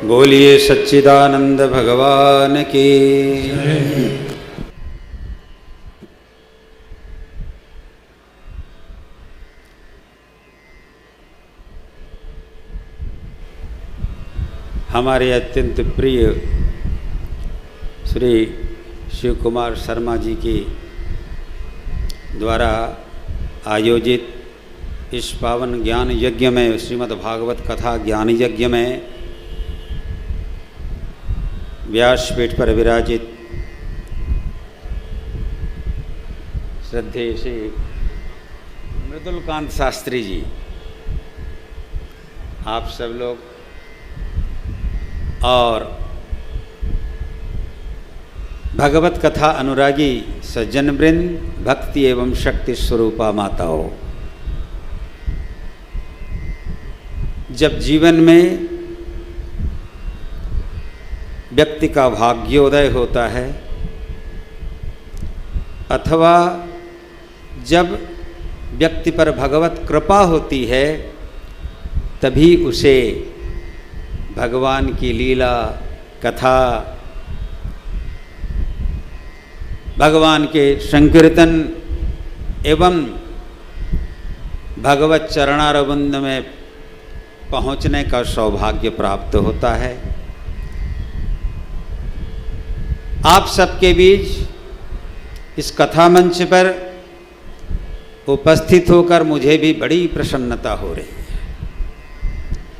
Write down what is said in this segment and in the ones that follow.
बोलिए सच्चिदानंद भगवान की। हमारे अत्यंत प्रिय श्री शिव कुमार शर्मा जी के द्वारा आयोजित इस पावन ज्ञान यज्ञ में, श्रीमद् भागवत कथा ज्ञान यज्ञ में व्यासपीठ पर विराजित श्रद्धेय श्री मृदुलकांत शास्त्री जी, आप सब लोग और भगवत कथा अनुरागी सज्जन वृंद, भक्ति एवं शक्ति स्वरूपा माताओं, जब जीवन में व्यक्ति का भाग्योदय होता है अथवा जब व्यक्ति पर भगवत कृपा होती है, तभी उसे भगवान की लीला कथा, भगवान के संकीर्तन एवं भगवत चरणारविंद में पहुँचने का सौभाग्य प्राप्त होता है। आप सबके बीच इस कथा मंच पर उपस्थित होकर मुझे भी बड़ी प्रसन्नता हो रही है।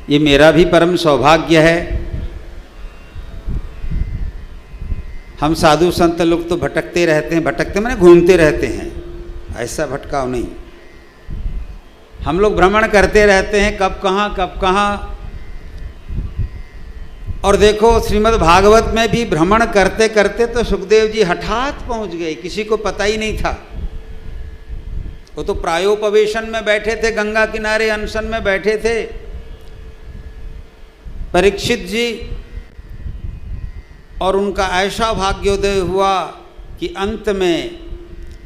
ये मेरा भी परम सौभाग्य है। हम साधु संत लोग तो भटकते रहते हैं, भटकते माने घूमते रहते हैं, ऐसा भटकाव नहीं। हम लोग भ्रमण करते रहते हैं, कब कहाँ। और देखो श्रीमद् भागवत में भी भ्रमण करते करते तो सुखदेव जी हठात पहुंच गए, किसी को पता ही नहीं था। वो तो प्रायोपवेशन में बैठे थे, गंगा किनारे अनशन में बैठे थे परीक्षित जी, और उनका ऐसा भाग्योदय हुआ कि अंत में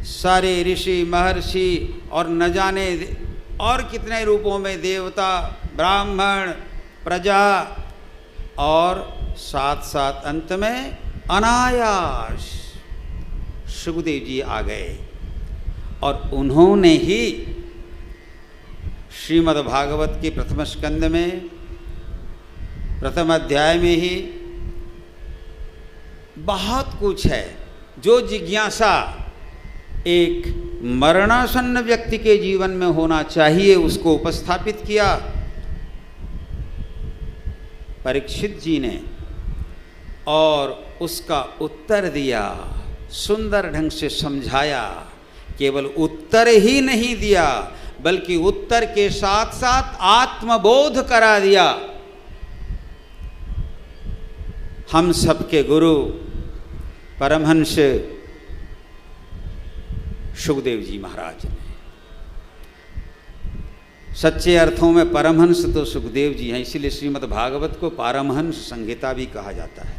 सारे ऋषि महर्षि और न जाने और कितने रूपों में देवता, ब्राह्मण, प्रजा और साथ साथ अंत में अनायास सुखदेव जी आ गए और उन्होंने ही श्रीमद् भागवत के प्रथम स्कंद में प्रथम अध्याय में ही बहुत कुछ है जो जिज्ञासा एक मरणासन्न व्यक्ति के जीवन में होना चाहिए, उसको उपस्थापित किया परीक्षित जी ने और उसका उत्तर दिया, सुंदर ढंग से समझाया। केवल उत्तर ही नहीं दिया बल्कि उत्तर के साथ साथ आत्मबोध करा दिया। हम सबके गुरु परमहंस सुखदेव जी महाराज ने, सच्चे अर्थों में परमहंस तो सुखदेव जी हैं, इसीलिए श्रीमद् भागवत को पारमहंस संहिता भी कहा जाता है।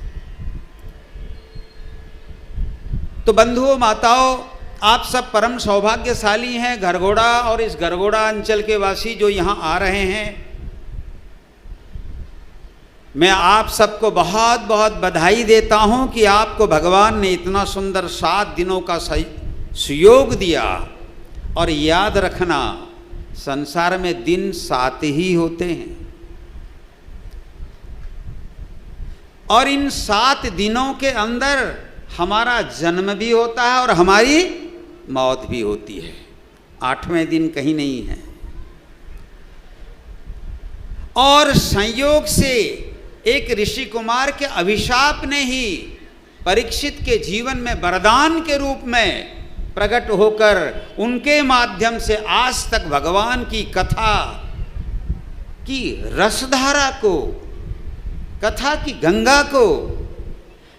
तो बंधुओं माताओं, आप सब परम सौभाग्यशाली हैं। घरघोड़ा और इस घरघोड़ा अंचल के वासी जो यहाँ आ रहे हैं, मैं आप सबको बहुत बहुत बधाई देता हूँ कि आपको भगवान ने इतना सुंदर 7 दिनों का सुयोग दिया। और याद रखना, संसार में दिन 7 ही होते हैं और इन 7 दिनों के अंदर हमारा जन्म भी होता है और हमारी मौत भी होती है। 8वें दिन कहीं नहीं है। और संयोग से एक ऋषि कुमार के अभिशाप ने ही परीक्षित के जीवन में वरदान के रूप में प्रकट होकर उनके माध्यम से आज तक भगवान की कथा की रसधारा को, कथा की गंगा को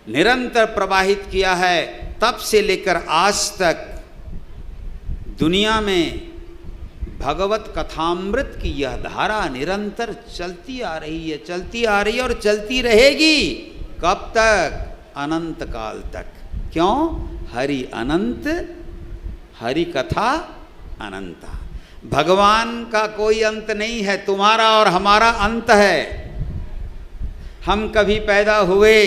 निरंतर प्रवाहित किया है। तब से लेकर आज तक दुनिया में भगवत कथामृत की यह धारा निरंतर चलती आ रही है, चलती आ रही है और चलती रहेगी। कब तक? अनंत काल तक। क्यों? हरि अनंत, हरि कथा अनंता। भगवान का कोई अंत नहीं है, तुम्हारा और हमारा अंत है। हम कभी पैदा हुए,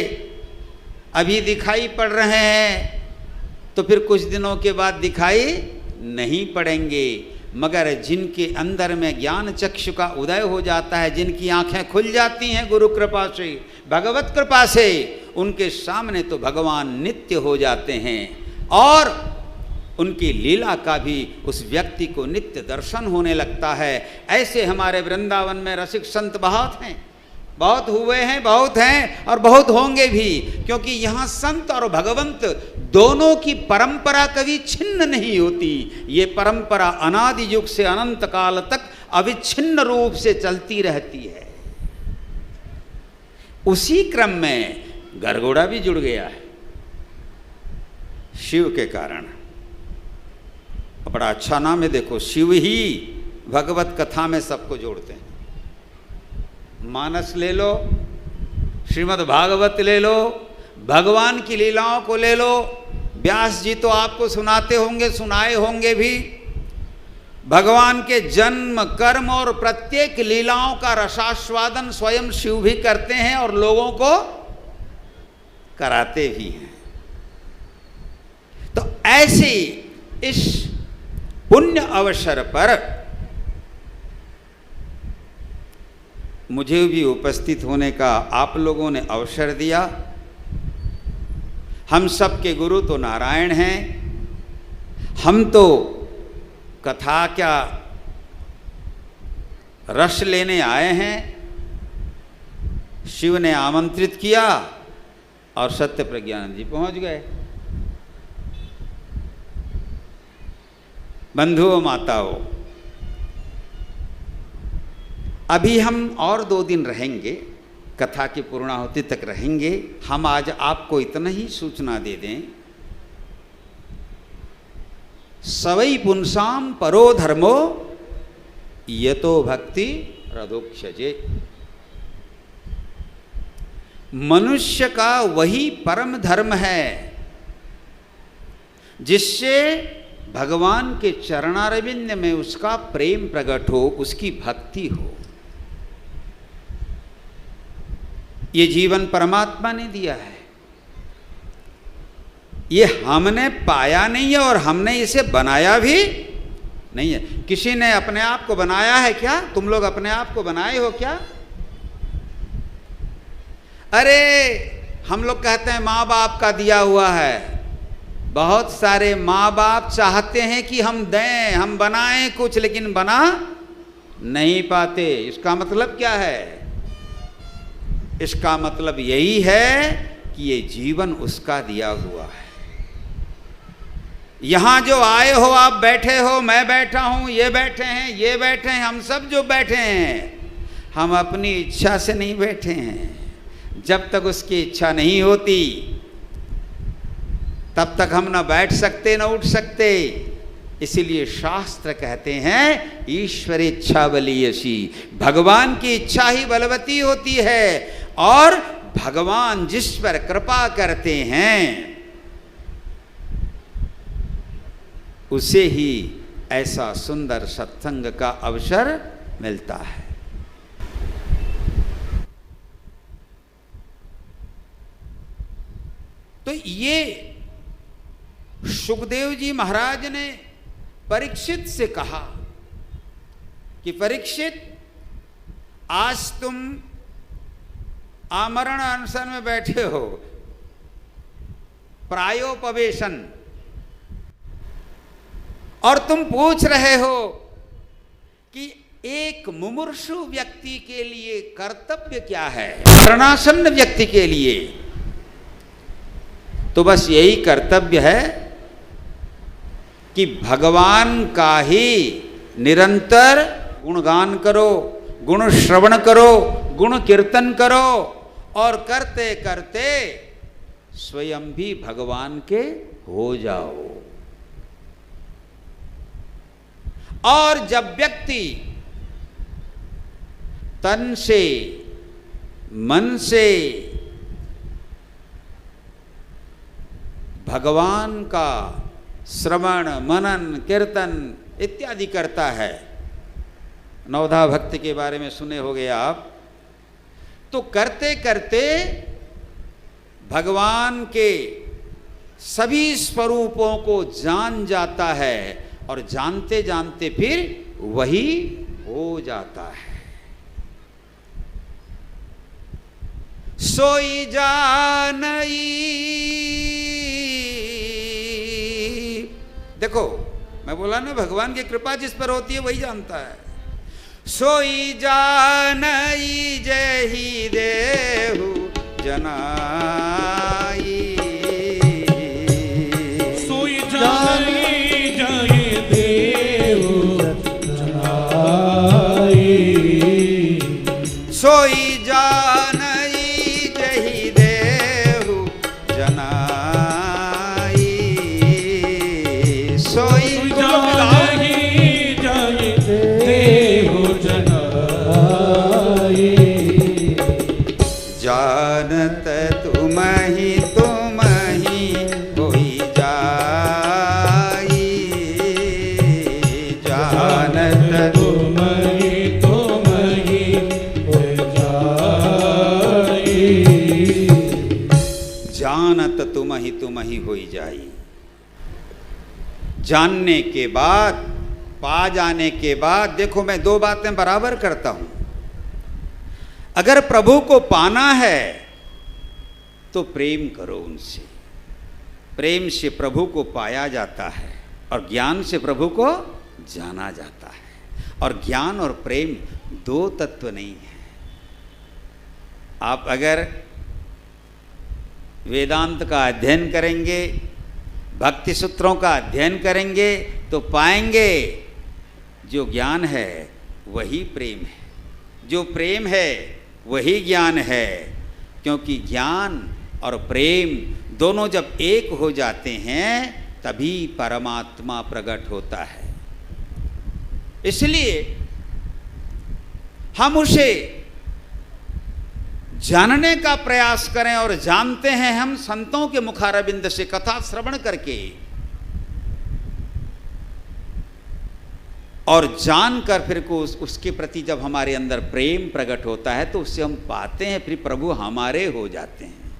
अभी दिखाई पड़ रहे हैं, तो फिर कुछ दिनों के बाद दिखाई नहीं पड़ेंगे। मगर जिनके अंदर में ज्ञान चक्षु का उदय हो जाता है, जिनकी आंखें खुल जाती हैं गुरु कृपा से, भगवत कृपा से, उनके सामने तो भगवान नित्य हो जाते हैं और उनकी लीला का भी उस व्यक्ति को नित्य दर्शन होने लगता है। ऐसे हमारे वृंदावन में रसिक संत बहुत हैं, बहुत हुए हैं, बहुत हैं और बहुत होंगे भी, क्योंकि यहाँ संत और भगवंत दोनों की परंपरा कभी छिन्न नहीं होती। ये परंपरा अनादि युग से अनंत काल तक अविच्छिन्न रूप से चलती रहती है। उसी क्रम में गरगोड़ा भी जुड़ गया है शिव के कारण। बड़ा अच्छा नाम है, देखो, शिव ही भगवत कथा में सबको जोड़ते हैं। मानस ले लो, श्रीमद् भागवत ले लो, भगवान की लीलाओं को ले लो। व्यास जी तो आपको सुनाते होंगे, सुनाए होंगे भी। भगवान के जन्म, कर्म और प्रत्येक लीलाओं का रसास्वादन स्वयं शिव भी करते हैं और लोगों को कराते भी हैं। तो ऐसे इस पुण्य अवसर पर मुझे भी उपस्थित होने का आप लोगों ने अवसर दिया। हम सब के गुरु तो नारायण हैं, हम तो कथा क्या रस लेने आए हैं। शिव ने आमंत्रित किया और सत्य प्रज्ञानंद जी पहुंच गए। बंधुओं, माताओं, अभी हम और 2 दिन रहेंगे, कथा की पूर्णाहुति तक रहेंगे। हम आज आपको इतना ही सूचना दे दें, सवै पुंसाम परो धर्मो यतो भक्ति रदोक्षजे। मनुष्य का वही परम धर्म है जिससे भगवान के चरणारविंद में उसका प्रेम प्रकट हो, उसकी भक्ति हो। ये जीवन परमात्मा ने दिया है, ये हमने पाया नहीं है और हमने इसे बनाया भी नहीं है। किसी ने अपने आप को बनाया है क्या? तुम लोग अपने आप को बनाए हो क्या? अरे हम लोग कहते हैं माँ बाप का दिया हुआ है। बहुत सारे माँ बाप चाहते हैं कि हम दें, हम बनाएं कुछ, लेकिन बना नहीं पाते। इसका मतलब क्या है? इसका मतलब यही है कि ये जीवन उसका दिया हुआ है। यहां जो आए हो, आप बैठे हो, मैं बैठा हूं, ये बैठे हैं, ये बैठे हैं, हम सब जो बैठे हैं, हम अपनी इच्छा से नहीं बैठे हैं। जब तक उसकी इच्छा नहीं होती तब तक हम ना बैठ सकते ना उठ सकते। इसीलिए शास्त्र कहते हैं ईश्वर इच्छा बलीयसी, भगवान की इच्छा ही बलवती होती है और भगवान जिस पर कृपा करते हैं उसे ही ऐसा सुंदर सत्संग का अवसर मिलता है। तो ये सुखदेव जी महाराज ने परीक्षित से कहा कि परीक्षित, आज तुम आमरण अनशन में बैठे हो, प्रायोपवेशन, और तुम पूछ रहे हो कि एक मुमुर्षु व्यक्ति के लिए कर्तव्य क्या है, शरणासन्न व्यक्ति के लिए। तो बस यही कर्तव्य है कि भगवान का ही निरंतर गुणगान करो, गुण श्रवण करो, गुण कीर्तन करो और करते करते स्वयं भी भगवान के हो जाओ। और जब व्यक्ति तन से, मन से भगवान का श्रवण, मनन, कीर्तन इत्यादि करता है, नवधा भक्ति के बारे में सुने होंगे आप, तो करते करते भगवान के सभी स्वरूपों को जान जाता है और जानते जानते फिर वही हो जाता है। सोई जानई, देखो मैं बोला ना, भगवान की कृपा जिस पर होती है वही जानता है। सोई जानई जही देहु जनाई, सोई जानई जही देहु जनाई, सोई जानई जही देहु जनाई, सोई जानत तुम ही होई जाई, जानत तुम ही होई जाई, जानत तुम ही होई जाई। जानने के बाद, पा जाने के बाद, देखो मैं दो बातें बराबर करता हूं। अगर प्रभु को पाना है तो प्रेम करो उनसे, प्रेम से प्रभु को पाया जाता है और ज्ञान से प्रभु को जाना जाता है। और ज्ञान और प्रेम दो तत्व नहीं है। आप अगर वेदांत का अध्ययन करेंगे, भक्ति सूत्रों का अध्ययन करेंगे तो पाएंगे जो ज्ञान है वही प्रेम है, जो प्रेम है वही ज्ञान है। क्योंकि ज्ञान और प्रेम दोनों जब एक हो जाते हैं तभी परमात्मा प्रकट होता है। इसलिए हम उसे जानने का प्रयास करें, और जानते हैं हम संतों के मुखारबिंद से कथा श्रवण करके, और जानकर फिर को उसके प्रति जब हमारे अंदर प्रेम प्रकट होता है तो उससे हम पाते हैं फिर प्रभु हमारे हो जाते हैं,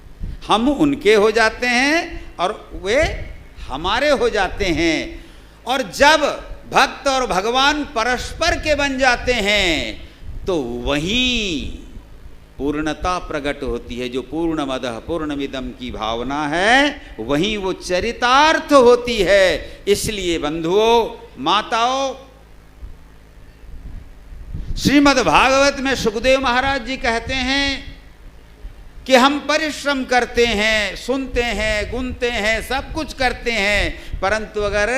हम उनके हो जाते हैं और वे हमारे हो जाते हैं। और जब भक्त और भगवान परस्पर के बन जाते हैं तो वहीं पूर्णता प्रकट होती है। जो पूर्णमदः पूर्णमिदं की भावना है वहीं वो चरितार्थ होती है। इसलिए बंधुओं, माताओं, श्रीमद् भागवत में सुखदेव महाराज जी कहते हैं कि हम परिश्रम करते हैं, सुनते हैं, गुनते हैं, सब कुछ करते हैं, परंतु अगर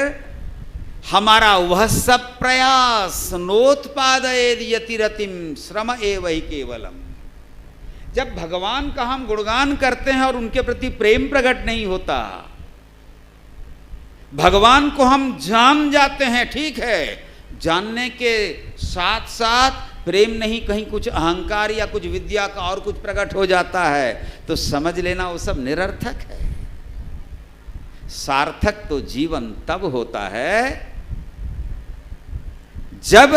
हमारा वह सब प्रयास नोत्पादयेद यतिरतिम श्रम एव हि केवलम, जब भगवान का हम गुणगान करते हैं और उनके प्रति प्रेम प्रकट नहीं होता, भगवान को हम जान जाते हैं, ठीक है, जानने के साथ साथ प्रेम नहीं, कहीं कुछ अहंकार या कुछ विद्या का और कुछ प्रकट हो जाता है तो समझ लेना वो सब निरर्थक है। सार्थक तो जीवन तब होता है जब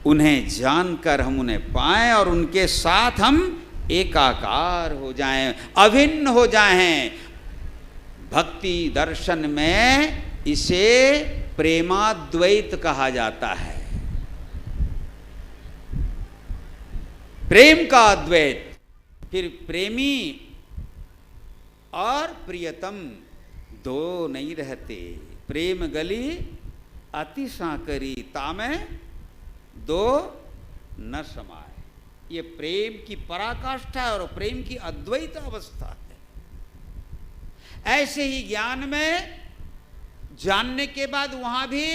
उन्हें जानकर हम उन्हें पाएं और उनके साथ हम एकाकार हो जाएं, अभिन्न हो जाएं। भक्ति दर्शन में इसे प्रेमाद्वैत कहा जाता है, प्रेम का अद्वैत। फिर प्रेमी और प्रियतम दो नहीं रहते। प्रेम गली अति सांकरी तामे दो न समाए। ये प्रेम की पराकाष्ठा है और प्रेम की अद्वैत अवस्था है। ऐसे ही ज्ञान में जानने के बाद वहां भी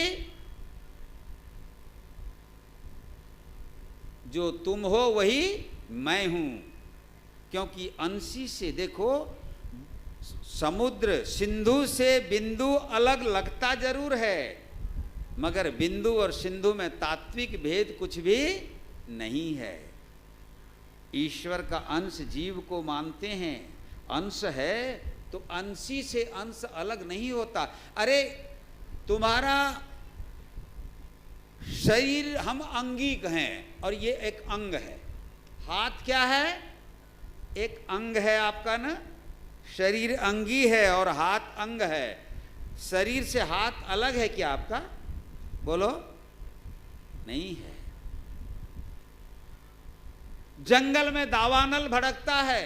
जो तुम हो वही मैं हूं। क्योंकि अंशी से देखो, समुद्र सिंधु से बिंदु अलग लगता जरूर है, मगर बिंदु और सिंधु में तात्विक भेद कुछ भी नहीं है। ईश्वर का अंश जीव को मानते हैं, अंश है तो अंशी से अंश अलग नहीं होता। अरे तुम्हारा शरीर हम अंगी कहें और ये एक अंग है, हाथ क्या है? एक अंग है आपका ना, शरीर अंगी है और हाथ अंग है। शरीर से हाथ अलग है क्या आपका? बोलो, नहीं है। जंगल में दावानल भड़कता है,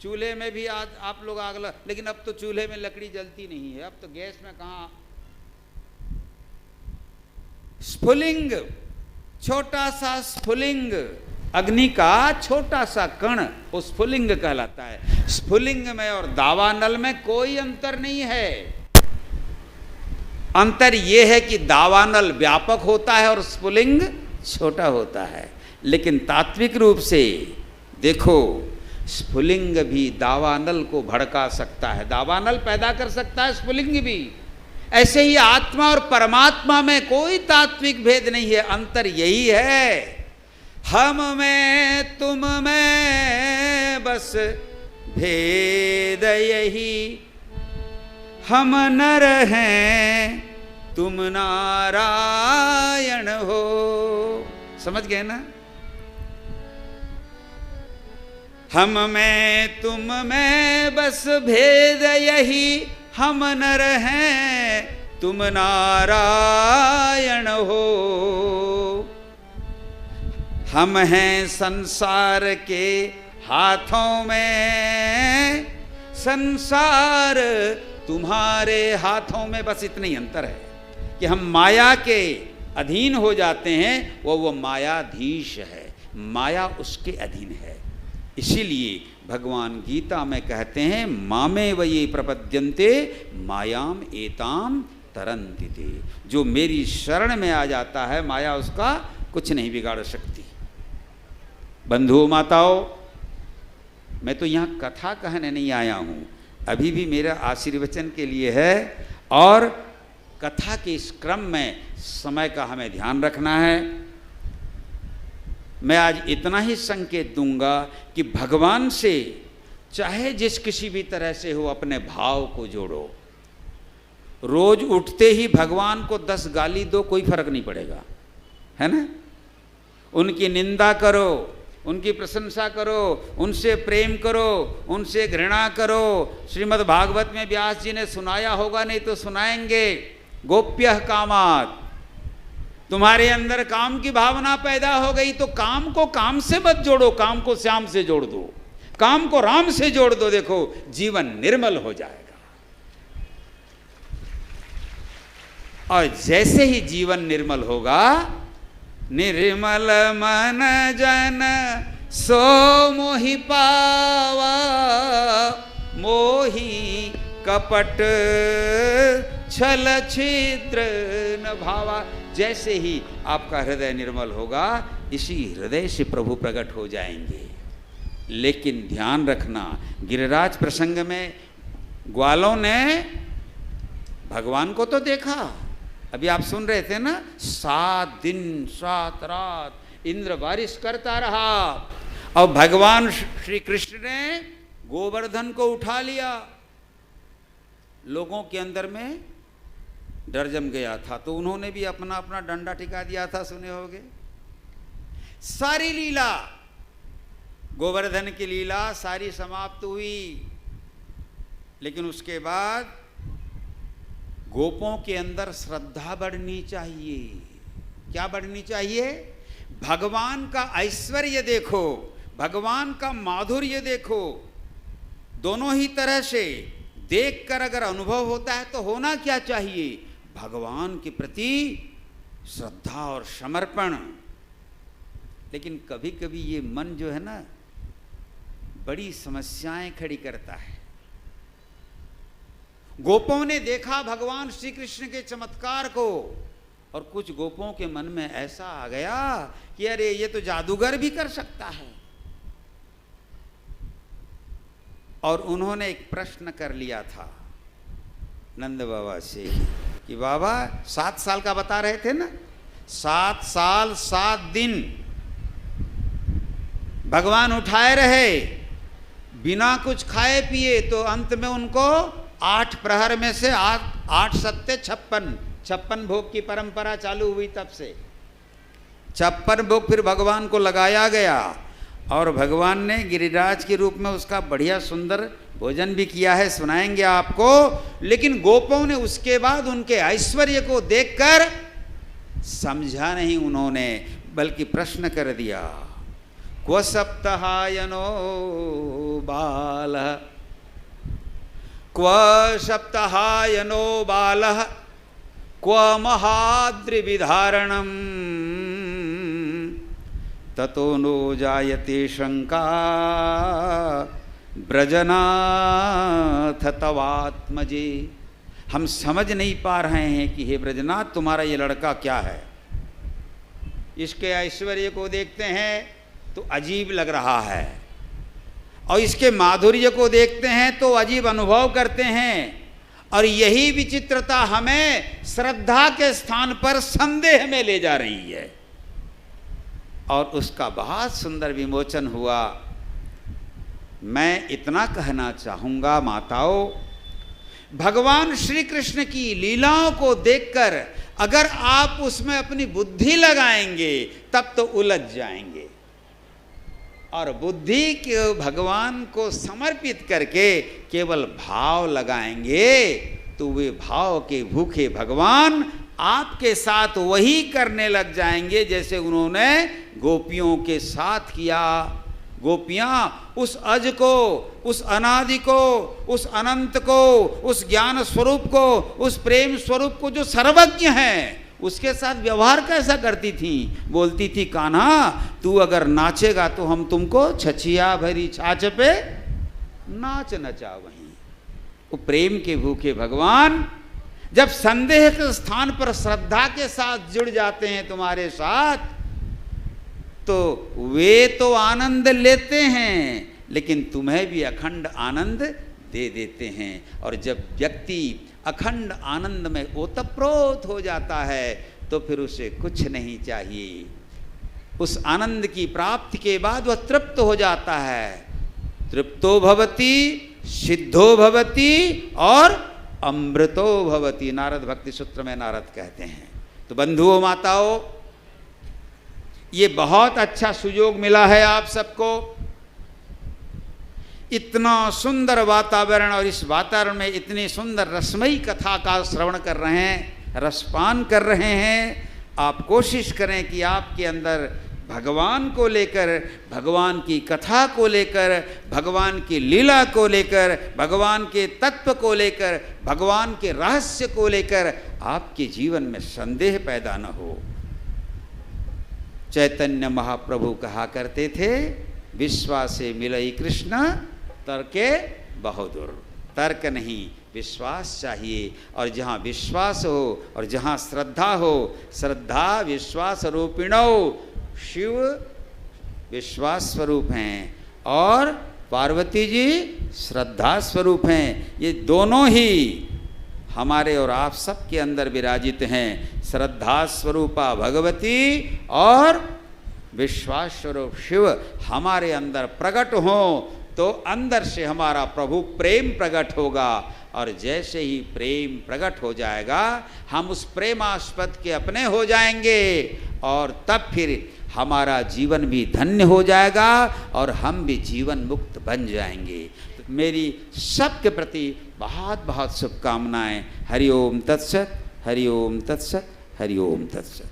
चूल्हे में भी आज आप लोग आग लगा, लेकिन अब तो चूल्हे में लकड़ी जलती नहीं है, अब तो गैस में कहां। स्फुलिंग, छोटा सा स्फुलिंग, अग्नि का छोटा सा कण वो स्फुलिंग कहलाता है। स्फुलिंग में और दावानल में कोई अंतर नहीं है। अंतर यह है कि दावानल व्यापक होता है और स्फुलिंग छोटा होता है। लेकिन तात्विक रूप से देखो, स्फुलिंग भी दावानल को भड़का सकता है, दावानल पैदा कर सकता है स्फुलिंग भी। ऐसे ही आत्मा और परमात्मा में कोई तात्विक भेद नहीं है, अंतर यही है, हम में तुम में बस भेद यही, हम नर हैं तुम नारायण हो। समझ गए ना? हम में तुम में बस भेद यही, हम नर हैं तुम नारायण हो। हम हैं संसार के हाथों में, संसार तुम्हारे हाथों में। बस इतना ही अंतर है कि हम माया के अधीन हो जाते हैं, वो मायाधीश है, माया उसके अधीन है। इसीलिए भगवान गीता में कहते हैं, मामे वये प्रपद्यन्ते मायाम एताम तरन्ति ते। जो मेरी शरण में आ जाता है, माया उसका कुछ नहीं बिगाड़ सकती। बंधुओं माताओं, मैं तो यहाँ कथा कहने नहीं आया हूँ, अभी भी मेरा आशीर्वचन के लिए है। और कथा के इस क्रम में समय का हमें ध्यान रखना है। मैं आज इतना ही संकेत दूंगा कि भगवान से चाहे जिस किसी भी तरह से हो, अपने भाव को जोड़ो। रोज उठते ही भगवान को 10 गाली दो, कोई फर्क नहीं पड़ेगा, है ना? उनकी निंदा करो, उनकी प्रशंसा करो, उनसे प्रेम करो, उनसे घृणा करो। श्रीमद् भागवत में व्यास जी ने सुनाया होगा, नहीं तो सुनाएंगे, गोप्यः कामात्। तुम्हारे अंदर काम की भावना पैदा हो गई तो काम को काम से मत जोड़ो, काम को श्याम से जोड़ दो, काम को राम से जोड़ दो। देखो जीवन निर्मल हो जाएगा। और जैसे ही जीवन निर्मल होगा, निर्मल मन जन सो मोहि पावा, मोहि कपट छल छिद्र न भावा। जैसे ही आपका हृदय निर्मल होगा, इसी हृदय से प्रभु प्रकट हो जाएंगे। लेकिन ध्यान रखना, गिरिराज प्रसंग में ग्वालों ने भगवान को तो देखा, अभी आप सुन रहे थे ना, 7 दिन 7 रात इंद्र बारिश करता रहा। और भगवान श्री कृष्ण ने गोवर्धन को उठा लिया। लोगों के अंदर में डर जम गया था, तो उन्होंने भी अपना अपना डंडा टिका दिया था, सुने होंगे। सारी लीला, गोवर्धन की लीला सारी समाप्त हुई। लेकिन उसके बाद गोपों के अंदर श्रद्धा बढ़नी चाहिए। क्या बढ़नी चाहिए? भगवान का ऐश्वर्य देखो, भगवान का माधुर्य देखो। दोनों ही तरह से देखकर अगर अनुभव होता है तो होना क्या चाहिए? भगवान के प्रति श्रद्धा और समर्पण। लेकिन कभी कभी ये मन जो है ना, बड़ी समस्याएं खड़ी करता है। गोपों ने देखा भगवान श्री कृष्ण के चमत्कार को, और कुछ गोपों के मन में ऐसा आ गया कि अरे ये तो जादूगर भी कर सकता है। और उन्होंने एक प्रश्न कर लिया था नंद बाबा से कि बाबा 7 साल का बता रहे थे ना, 7 साल 7 दिन भगवान उठाए रहे बिना कुछ खाए पिए, तो अंत में उनको 8 प्रहर में से 8 सत्ते 56 भोग की परंपरा चालू हुई। तब से 56 भोग फिर भगवान को लगाया गया। और भगवान ने गिरिराज के रूप में उसका बढ़िया सुंदर भोजन भी किया है, सुनाएंगे आपको। लेकिन गोपों ने उसके बाद उनके ऐश्वर्य को देखकर समझा नहीं उन्होंने, बल्कि प्रश्न कर दिया, क्व सप्ताहायनो बालः, क्व सप्ताहायनो बालः, क्व महाद्रिविधारणम्, ततो नो जायते शंका ब्रजनाथ तवात्मजे। हम समझ नहीं पा रहे हैं कि हे ब्रजनाथ, तुम्हारा ये लड़का क्या है। इसके ऐश्वर्य को देखते हैं तो अजीब लग रहा है, और इसके माधुर्य को देखते हैं तो अजीब अनुभव करते हैं, और यही विचित्रता हमें श्रद्धा के स्थान पर संदेह में ले जा रही है। और उसका बहुत सुंदर विमोचन हुआ। मैं इतना कहना चाहूँगा माताओं, भगवान श्री कृष्ण की लीलाओं को देखकर अगर आप उसमें अपनी बुद्धि लगाएंगे तब तो उलझ जाएंगे, और बुद्धि के भगवान को समर्पित करके केवल भाव लगाएंगे तो वे भाव के भूखे भगवान आपके साथ वही करने लग जाएंगे जैसे उन्होंने गोपियों के साथ किया। गोपियाँ उस अज को, उस अनादि को, उस अनंत को, उस ज्ञान स्वरूप को, उस प्रेम स्वरूप को जो सर्वज्ञ है, उसके साथ व्यवहार कैसा करती थी। बोलती थी, कान्हा तू अगर नाचेगा तो हम तुमको छछिया भरी छाछ पे नाच नचा वहीं। वो प्रेम के भूखे भगवान जब संदेह के स्थान पर श्रद्धा के साथ जुड़ जाते हैं तुम्हारे साथ, तो वे तो आनंद लेते हैं लेकिन तुम्हें भी अखंड आनंद दे देते हैं। और जब व्यक्ति अखंड आनंद में ओतप्रोत हो जाता है तो फिर उसे कुछ नहीं चाहिए। उस आनंद की प्राप्ति के बाद वह तृप्त हो जाता है। तृप्तो भवति, सिद्धो भवति और अमृतो भवति, नारद भक्ति सूत्र में नारद कहते हैं। तो बंधुओं माताओं, ये बहुत अच्छा सुयोग मिला है आप सबको। इतना सुंदर वातावरण, और इस वातावरण में इतनी सुंदर रसमयी कथा का श्रवण कर रहे हैं, रसपान कर रहे हैं। आप कोशिश करें कि आपके अंदर भगवान को लेकर, भगवान की कथा को लेकर, भगवान की लीला को लेकर, भगवान के तत्व को लेकर, भगवान के रहस्य को लेकर आपके जीवन में संदेह पैदा न हो। चैतन्य महाप्रभु कहा करते थे, विश्वासे मिलई कृष्ण तर्के बहुदूर। तर्क नहीं, विश्वास चाहिए। और जहाँ विश्वास हो और जहाँ श्रद्धा हो, श्रद्धा विश्वास रूपिणो, शिव विश्वास स्वरूप हैं और पार्वती जी श्रद्धा स्वरूप हैं। ये दोनों ही हमारे और आप सब के अंदर विराजित हैं। श्रद्धा स्वरूपा भगवती और विश्वास स्वरूप शिव हमारे अंदर प्रकट हो तो अंदर से हमारा प्रभु प्रेम प्रकट होगा। और जैसे ही प्रेम प्रकट हो जाएगा, हम उस प्रेमास्पद के अपने हो जाएंगे, और तब फिर हमारा जीवन भी धन्य हो जाएगा और हम भी जीवन मुक्त बन जाएंगे। तो मेरी सबके प्रति बहुत बहुत शुभकामनाएं। हरि ओम तत्सत, हरि ओम तत्सत, हरि ओम तत्सत।